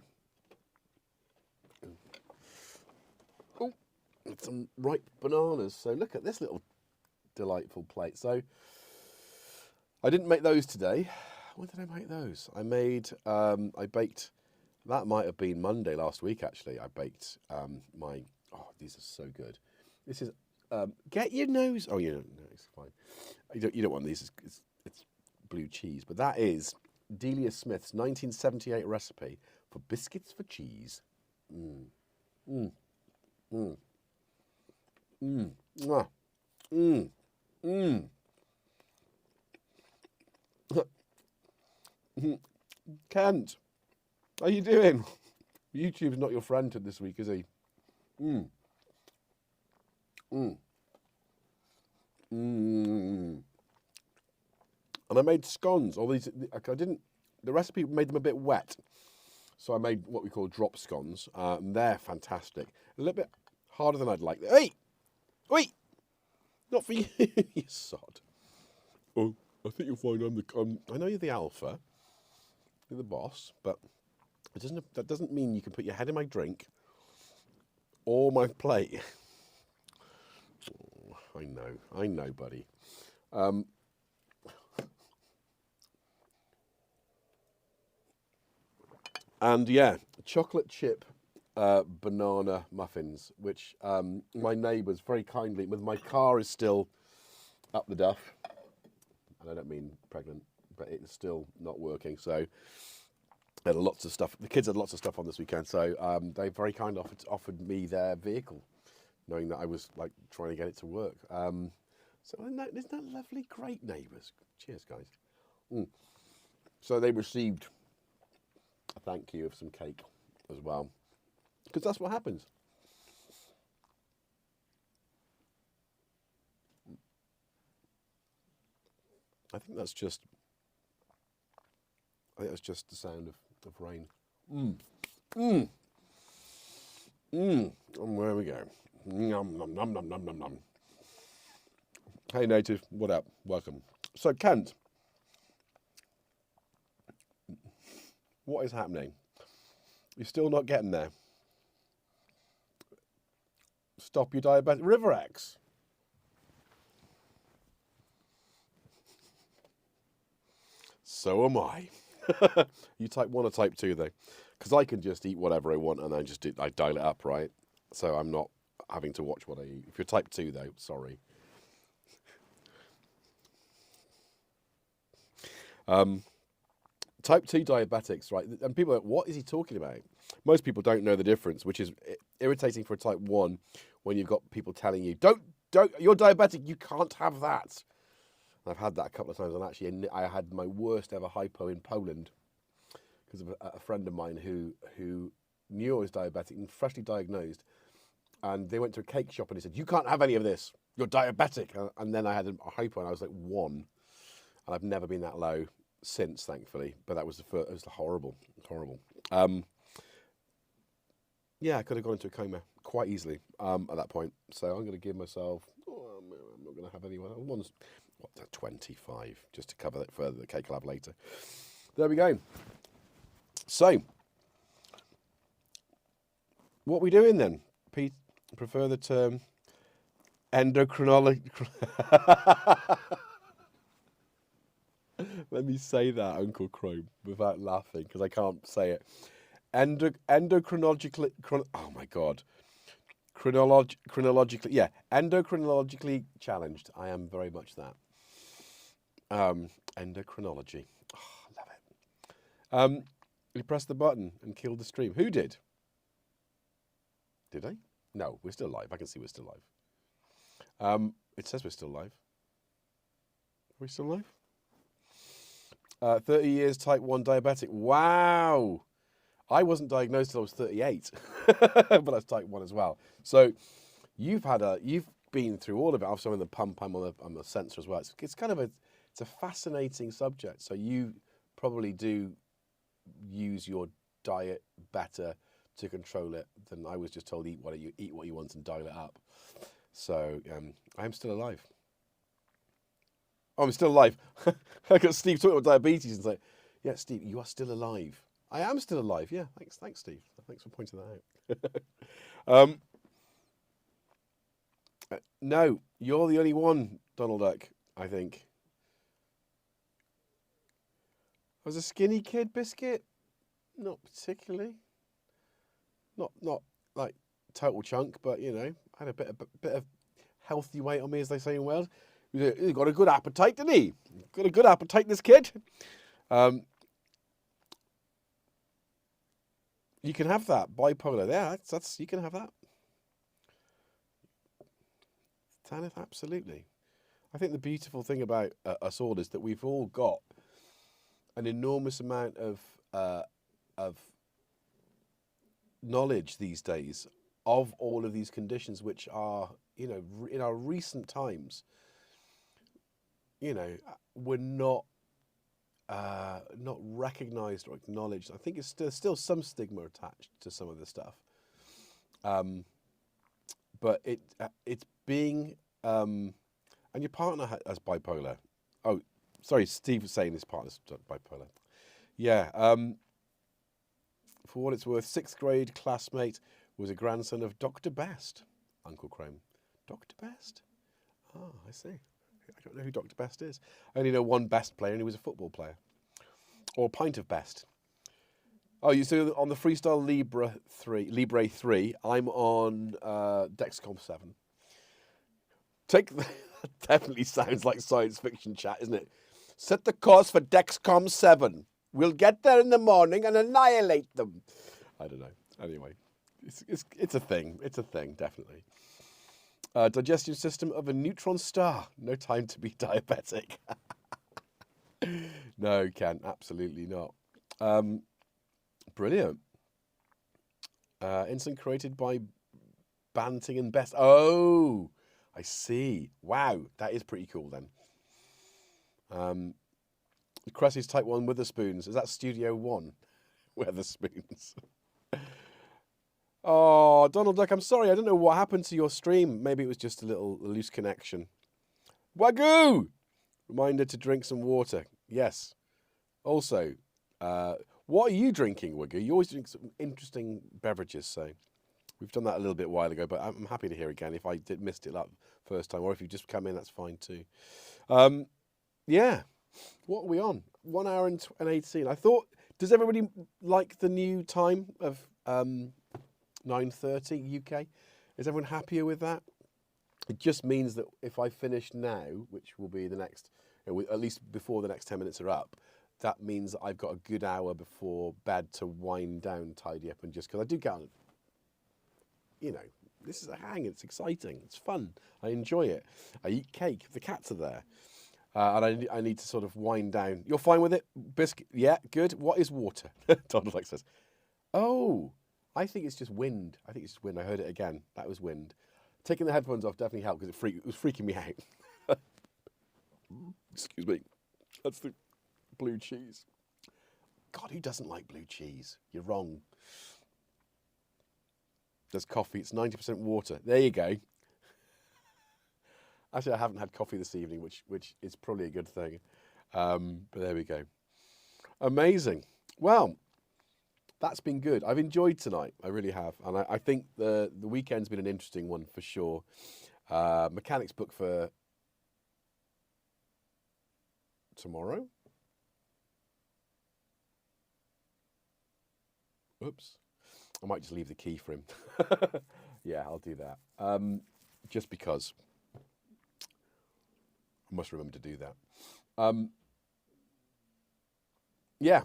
with some ripe bananas. So look at this little delightful plate. So I didn't make those today. When did I make those? I baked, that might have been Monday last week actually. I baked these are so good. This is, get your nose, oh, no, it's fine. You don't want these, it's blue cheese, but that is Delia Smith's 1978 recipe for biscuits for cheese. Kent, how you doing? YouTube's not your friend this week, is he? And I made scones. All these, the recipe made them a bit wet. So I made what we call drop scones. And they're fantastic. A little bit harder than I'd like. Hey! Wait! Not for you, you sod. Oh, I think you'll find I know you're the alpha. You're the boss, but that doesn't mean you can put your head in my drink or my plate. Oh, I know, buddy. And yeah, chocolate chip banana muffins, which my neighbours very kindly, with my car is still up the duff, and I don't mean pregnant, but it's still not working, so they had lots of stuff. The kids had lots of stuff on this weekend, so they very kindly offered me their vehicle, knowing that I was like trying to get it to work. So isn't that lovely? Great neighbours. Cheers, guys. So they received a thank you of some cake as well, because that's what happens. I think that's just the sound of rain. And where we go. Nom nom nom nom nom nom nom. Hey native, what up? Welcome. So Kent, what is happening? You're still not getting there. Stop your diabetic. River X. So am I. You type 1 or type 2 though? Because I can just eat whatever I want and then I dial it up, right? So I'm not having to watch what I eat. If you're type 2 though, sorry. Type 2 diabetics, right? And people are like, what is he talking about? Most people don't know the difference, which is irritating for a type 1 when you've got people telling you, don't, you're diabetic, you can't have that. And I've had that a couple of times, and actually I had my worst ever hypo in Poland because of a friend of mine who knew I was diabetic and freshly diagnosed, and they went to a cake shop and he said, you can't have any of this. you're diabetic. And then I had a hypo and I was like 1. And I've never been that low since, thankfully. But that was it was horrible, horrible. Yeah, I could have gone into a coma quite easily at that point. So I'm going to give myself, I'm not going to have anyone. One's, 25, just to cover that further, the cake I'll have later. There we go. So, what are we doing then? Pete, prefer the term endocrinology. Let me say that, Uncle Chrome, without laughing, because I can't say it. Endocrinologically, oh my God. Chronologically, yeah, endocrinologically challenged. I am very much that. Endocrinology. Oh, love it. You pressed the button and killed the stream. Who did? Did I? No, we're still live. I can see we're still live. It says we're still live. Are we still live? 30 years, type 1 diabetic. Wow. I wasn't diagnosed till I was 38, but that's type 1 as well. So you've been through all of it. I'm on the pump, I'm on the sensor as well. It's kind of it's a fascinating subject. So you probably do use your diet better to control it than I was just told. Eat what you want and dial it up. So I'm still alive. Oh, I'm still alive. I got Steve talking about diabetes and say, yeah, Steve, you are still alive. I am still alive. Yeah, thanks, Steve. Thanks for pointing that out. No, you're the only one, Donald Duck, I think. I was a skinny kid, Biscuit? Not particularly. Not like total chunk, but you know, I had a bit of healthy weight on me, as they say in Wales. He's got a good appetite, didn't he? Got a good appetite, this kid. You can have that bipolar. Yeah, that's you can have that. Tanith, absolutely. I think the beautiful thing about us all is that we've all got an enormous amount of knowledge these days of all of these conditions, which are, you know, in our recent times, you know, were not recognised or acknowledged. I think it's still some stigma attached to some of the stuff, but it's being and your partner has bipolar. Oh, sorry, Steve was saying his partner's bipolar. Yeah. For what it's worth, 6th grade classmate was a grandson of Dr. Best. Uncle Chrome. Dr. Best? Oh, I see. I don't know who Dr. Best is. I only know one Best player, and he was a football player. Or a pint of Best. Oh, you see on the Freestyle Libre 3, I'm on Dexcom 7. Definitely sounds like science fiction chat, isn't it? Set the course for Dexcom 7. We'll get there in the morning and annihilate them. I don't know. Anyway, it's a thing. It's a thing, definitely. Digestion system of a neutron star. No time to be diabetic. No, Ken, absolutely not. Brilliant. Insulin created by Banting and Best. Oh, I see. Wow, that is pretty cool then. Cressy's Type 1 Witherspoons. Is that Studio 1? Witherspoons. Oh, Donald Duck, I'm sorry. I don't know what happened to your stream. Maybe it was just a little loose connection. Wagyu! Reminder to drink some water. Yes. Also, what are you drinking, Wagyu? You always drink some interesting beverages, so we've done that a little bit while ago, but I'm happy to hear again. If I missed it that first time, or if you just come in, that's fine too. Yeah. What are we on? 1 hour and 18. I thought, does everybody like the new time of 9:30 UK? Is everyone happier with that? It just means that if I finish now, which will be the next, at least before the next 10 minutes are up, that means that I've got a good hour before bed to wind down, tidy up, and just, because I do get on, you know, this is a hang, it's exciting, it's fun, I enjoy it. I eat cake, the cats are there. And I need to sort of wind down. You're fine with it? Biscuit? Yeah, good. What is water? Donald like says, oh, I think it's just wind. I think it's just wind. I heard it again. That was wind. taking the headphones off definitely helped because it was freaking me out. Excuse me. That's the blue cheese. God, who doesn't like blue cheese? You're wrong. There's coffee. It's 90% water. There you go. Actually, I haven't had coffee this evening, which is probably a good thing. But there we go. Amazing. Well, that's been good. I've enjoyed tonight. I really have. And I think the weekend's been an interesting one for sure. Mechanics book for tomorrow. Oops. I might just leave the key for him. Yeah, I'll do that. Just because. I must remember to do that. Yeah,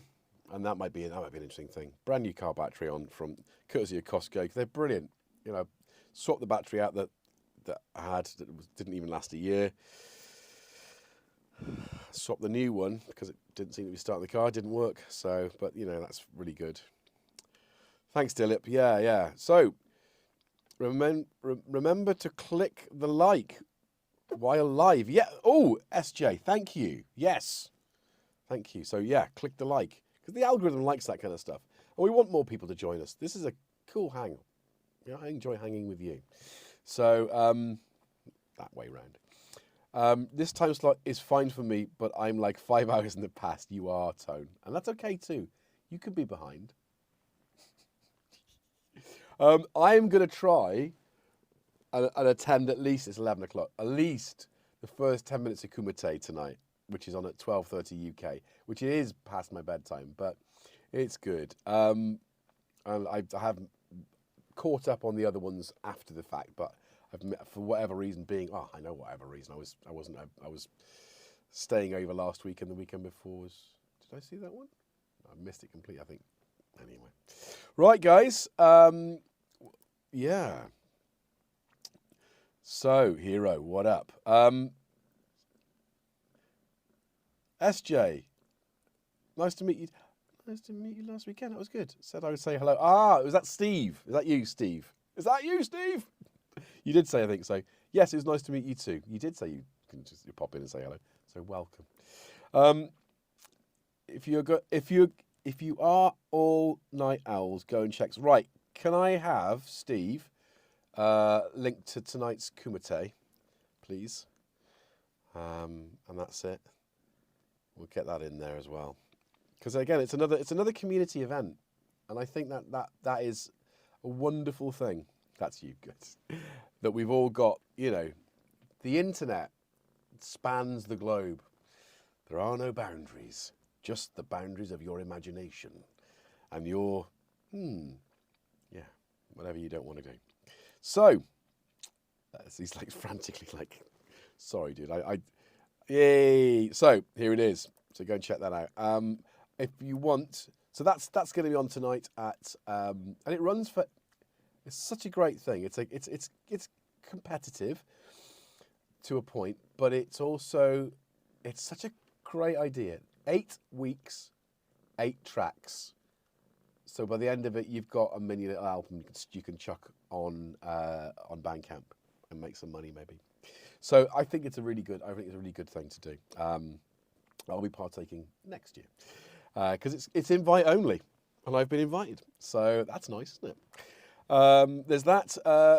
and that might be an interesting thing. Brand new car battery on from courtesy of Costco. They're brilliant. You know, swap the battery out that I had that didn't even last a year. Swap the new one because it didn't seem to be starting the car. It didn't work. So, but you know, that's really good. Thanks, Dilip. Yeah. So, remember to click the like while live. Yeah. Oh, SJ, thank you. Yes. Thank you. So, yeah, click the like because the algorithm likes that kind of stuff. And we want more people to join us. This is a cool hang. You know, I enjoy hanging with you. So, that way round. This time slot is fine for me, but I'm like 5 hours in the past. You are, Tone. And that's okay too. You could be behind. I'm going to try and attend at least, it's 11 o'clock, at least the first 10 minutes of Kumite tonight, which is on at 12:30 UK, which is past my bedtime, but it's good. And I haven't caught up on the other ones after the fact, but for whatever reason I know whatever reason, I was staying over last week and the weekend before did I see that one? I missed it completely, I think. Anyway. Right, guys. Yeah. So, Hero, what up? SJ, nice to meet you. Nice to meet you last weekend. That was good. Said I would say hello. Was that Steve? Is that you, Steve? Is that you, Steve? You did say, I think so. Yes, it was nice to meet you too. You did say you can just pop in and say hello. So welcome. If you are all night owls, go and check. Right, can I have Steve link to tonight's Kumite, please? And that's it. We'll get that in there as well. Because again, it's another community event, and I think that is a wonderful thing. That's you, good. That we've all got. You know, the internet spans the globe. There are no boundaries, just the boundaries of your imagination, and your whatever you don't want to do. So he's like frantically like, sorry, dude. Yay. So here it is. So go and check that out. If you want, so that's going to be on tonight at, and it runs for. It's such a great thing. It's competitive to a point, but it's such a great idea. 8 weeks, 8 tracks. So by the end of it, you've got a mini little album you can chuck on Bandcamp and make some money maybe. So I think it's a really good thing to do. I'll be partaking next year because it's invite only, and I've been invited. So that's nice, isn't it? There's that.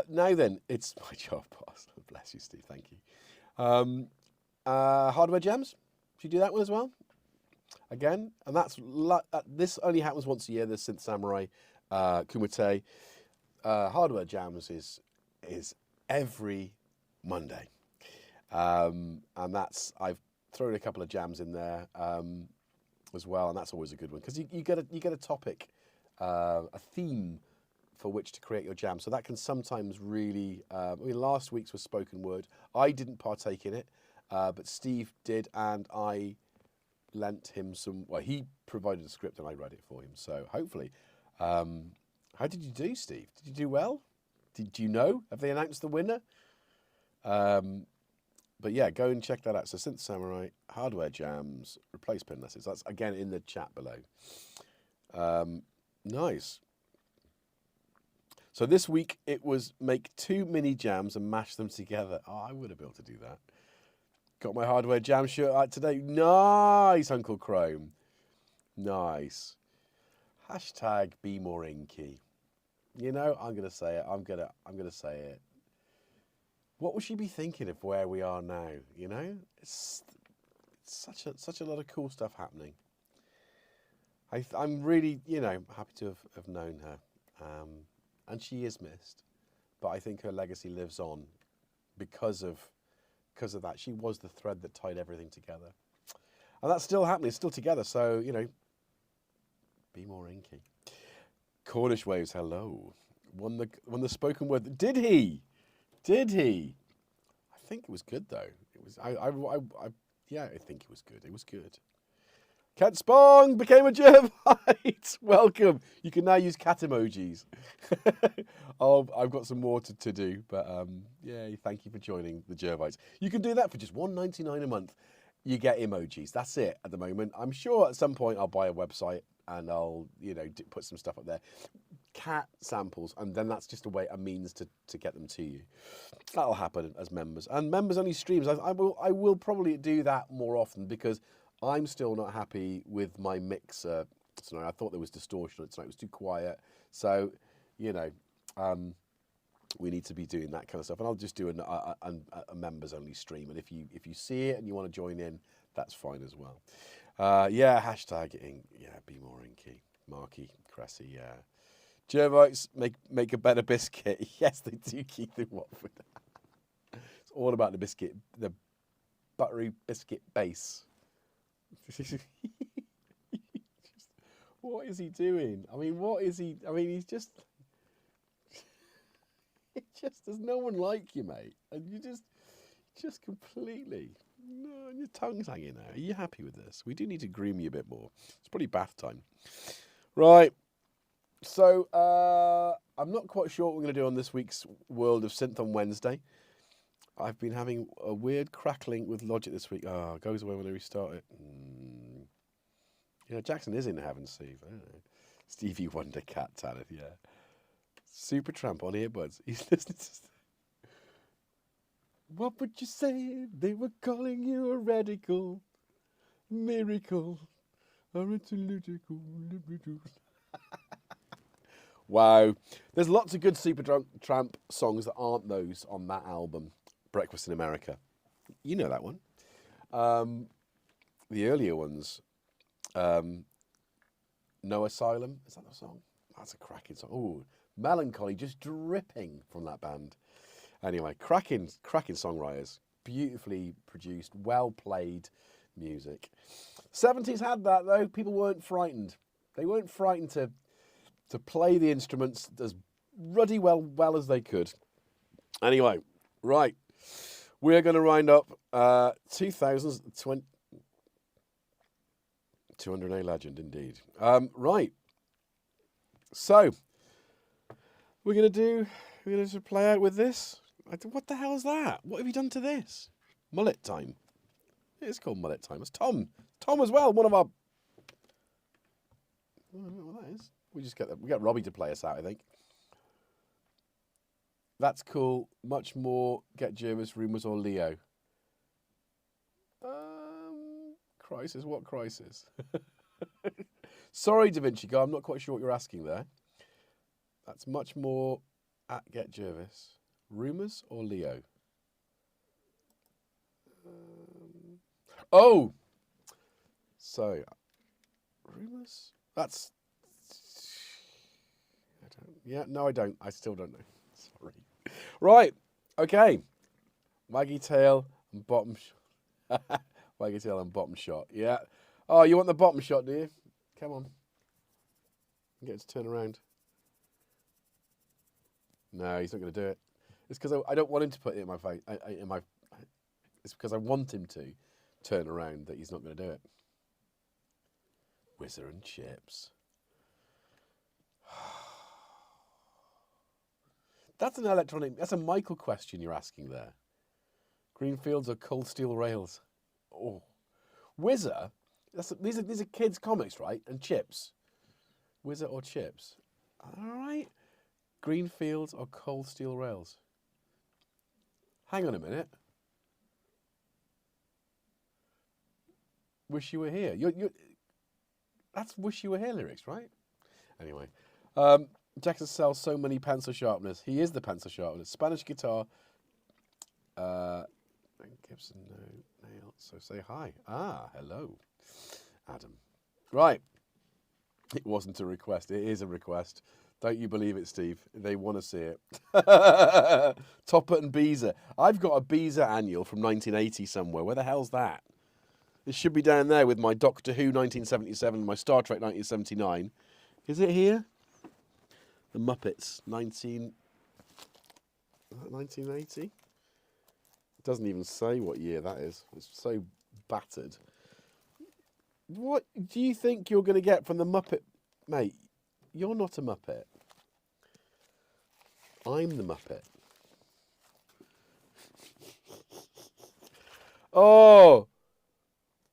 Now then, it's my job, boss. Bless you, Steve. Thank you. Hardware Jams. Should you do that one as well? Again, and this only happens once a year. The Synth Samurai Kumite Hardware Jams is every Monday, and I've thrown a couple of jams in there as well, and that's always a good one because you get a topic, a theme for which to create your jam. So that can sometimes really. Last week's was spoken word. I didn't partake in it, but Steve did, and I lent him some. Well, he provided a script and I read it for him. So hopefully, how did you do, Steve? Did you do well? Did you know? Have they announced the winner? But yeah, go and check that out. So Synth Samurai, Hardware Jams, Replace Pinlesses. That's again in the chat below. Nice. So this week it was make 2 mini jams and mash them together. Oh, I would have been able to do that. Got my hardware jam shirt out today. Nice, Uncle Chrome. Nice. Hashtag be more inky. You know, I'm gonna say it. I'm gonna say it. What would she be thinking of where we are now? You know, it's such a lot of cool stuff happening. I'm really, you know, happy to have known her, and she is missed, but I think her legacy lives on because of that. She was the thread that tied everything together, and that's still happening. It's still together. So you know, be more inky. Cornish Waves, hello. Won the spoken word. Did he? Did he? I think it was good though. It was. Yeah, I think it was good. It was good. Cat Spong became a Jervite. Welcome. You can now use cat emojis. I've got some more to do, but yeah, thank you for joining the Jervites. You can do that for just $1.99 a month. You get emojis. That's it at the moment. I'm sure at some point I'll buy a website and I'll, you know, put some stuff up there. Cat samples, and then that's just a means to get them to you. That'll happen as members and members only streams. I will probably do that more often because I'm still not happy with my mixer tonight. I thought there was distortion tonight. It was too quiet. So, you know, we need to be doing that kind of stuff. And I'll just do a members only stream. And if you see it and you want to join in, that's fine as well. Yeah, hashtag be more inky. Marky, Cressy, yeah. Jervites make a better biscuit. Yes, they do, Keith in Watford. It's all about the biscuit, the buttery biscuit base. What is he doing? I mean, what is he? I mean, he's just. There's no one like you, mate, and you just completely. No, and your tongue's hanging out. Are you happy with this? We do need to groom you a bit more. It's probably bath time, right? So I'm not quite sure what we're going to do on this week's World of Synth on Wednesday. I've been having a weird crackling with Logic this week. Oh, it goes away when I restart it. You know, Jackson is in heaven, Steve. I don't know. Stevie Wonder, Cat Tanith, yeah. Supertramp on earbuds. He's listening to... What would you say? They were calling you a radical miracle. Or analytical. Wow. There's lots of good Supertramp songs that aren't those on that album, Breakfast in America. You know that one. The earlier ones, No Asylum. Is that the song? That's a cracking song. Oh, Melancholy, just dripping from that band. Anyway, cracking songwriters. Beautifully produced, well played music. 70s had that though. People weren't frightened. They weren't frightened to play the instruments as ruddy well as they could. Anyway, right. We're going to wind up 2020. 200A legend, indeed. Right. So, we're going to play out with this. What the hell is that? What have you done to this? Mullet time. It's called Mullet time. It's Tom. Tom as well, one of our... I don't know what that is. We got Robbie to play us out, I think. That's cool. Much more GetJervis, Rumours or Leo. Crisis? What crisis? Sorry, Da Vinci Guy, I'm not quite sure what you're asking there. That's much more at GetJervis. Rumours or Leo? Oh! So, Rumours? That's... I don't. I still don't know. Sorry. Right. Okay. Waggy tail and bottom shot. Waggy tail and bottom shot. Yeah. Oh, you want the bottom shot, do you? Come on. Get it to turn around. No, he's not going to do it. It's because I don't want him to put it in my face. It's because I want him to turn around that he's not going to do it. Whizzer and chips. That's an electronic... That's a Michael question you're asking there. Greenfields or cold steel rails? Oh. Whizzer? These are kids' comics, right? And chips. Whizzer or chips? All right. Green fields or cold steel rails? Hang on a minute. Wish you were here. That's Wish You Were Here lyrics, right? Anyway. Jackson sells so many pencil sharpeners. He is the pencil sharpener. Spanish guitar. Gibson, no nail. So say hi. Ah, hello, Adam. Right. It wasn't a request. It is a request. Don't you believe it, Steve? They want to see it. Toppert and Beezer. I've got a Beezer annual from 1980 somewhere. Where the hell's that? It should be down there with my Doctor Who 1977 and my Star Trek 1979. Is it here? The Muppets 1980? It doesn't even say what year that is. It's so battered. What do you think you're going to get from the Muppet? Mate, you're not a Muppet. I'm the Muppet. Oh,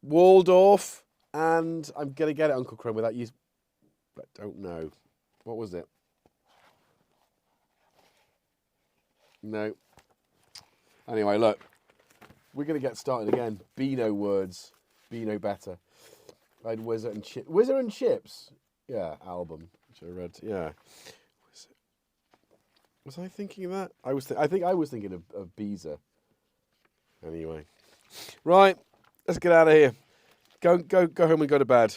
Waldorf, and I'm going to get it, Uncle Chrome, without you. I don't know. What was it? No. Anyway, look. We're going to get started again. Be no words. Be no better. I had Wizard and Chips. Wizard and Chips? Yeah, album, which I read. Yeah. Was I thinking of that? I think I was thinking of Beezer. Anyway. Right. Let's get out of here. Go home and go to bed.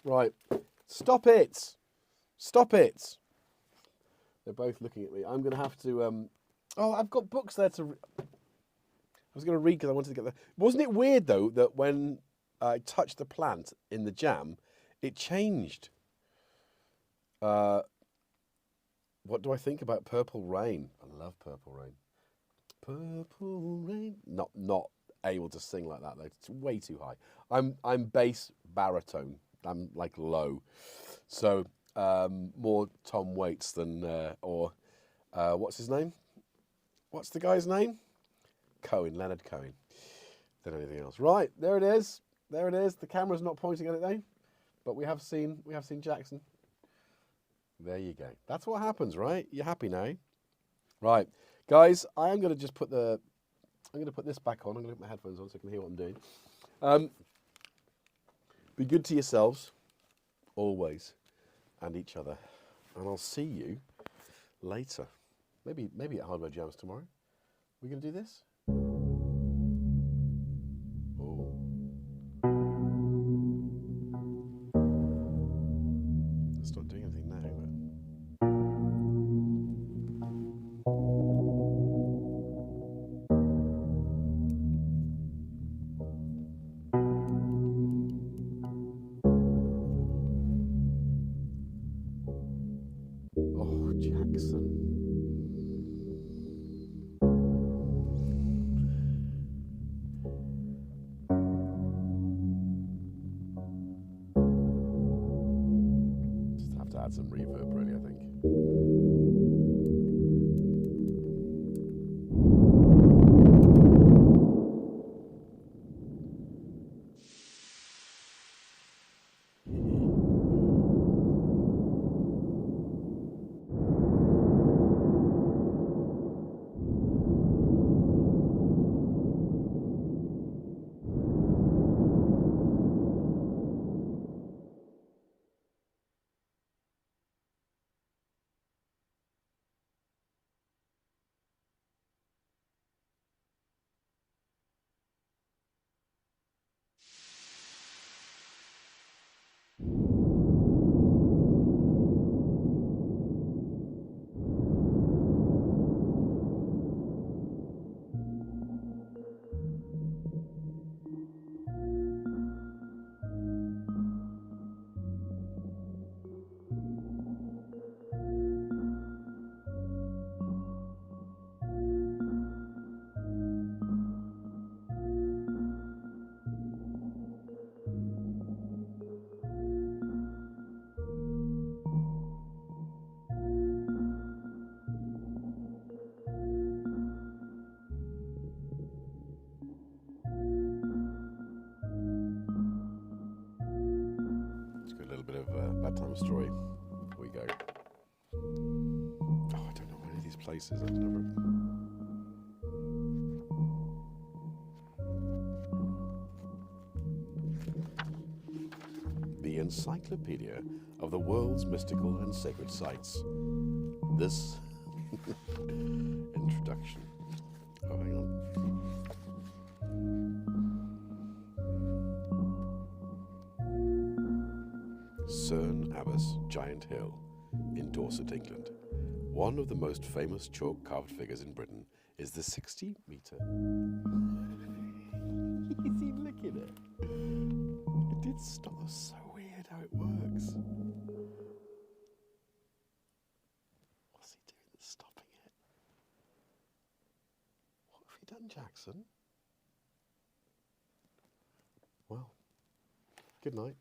Right. Stop it. Stop it. They're both looking at me. I'm going to have to... Oh, I've got books there to... I was going to read because I wanted to get there. Wasn't it weird, though, that when I touched the plant in the jam, it changed? What do I think about Purple Rain? I love Purple Rain. Purple Rain. Not able to sing like that, though. It's way too high. I'm bass baritone. I'm like low. So more Tom Waits than... what's his name? What's the guy's name? Leonard Cohen. Than anything else. Right, there it is. There it is. The camera's not pointing at it though, but we have seen Jackson. There you go. That's what happens, right? You're happy now, right, guys? I am going to just put I'm going to put this back on. I'm going to put my headphones on so I can hear what I'm doing. Be good to yourselves, always, and each other, and I'll see you later. Maybe at Hardware Jams tomorrow. We going to do this? Oh. It's not doing anything now, but... Oh, Jackson. Add some reverb, really, I think. Let's go a little bit of bedtime story before we go. places. I've never... The Encyclopedia of the World's Mystical and Sacred Sites. This introduction. Oh, hang on. Cerne Abbas Giant Hill in Dorset, England. One of the most famous chalk carved figures in Britain is the 60-metre. Is he looking at it? It did stop. So weird how it works. What's he doing that's stopping it? What have you done, Jackson? Well, good night.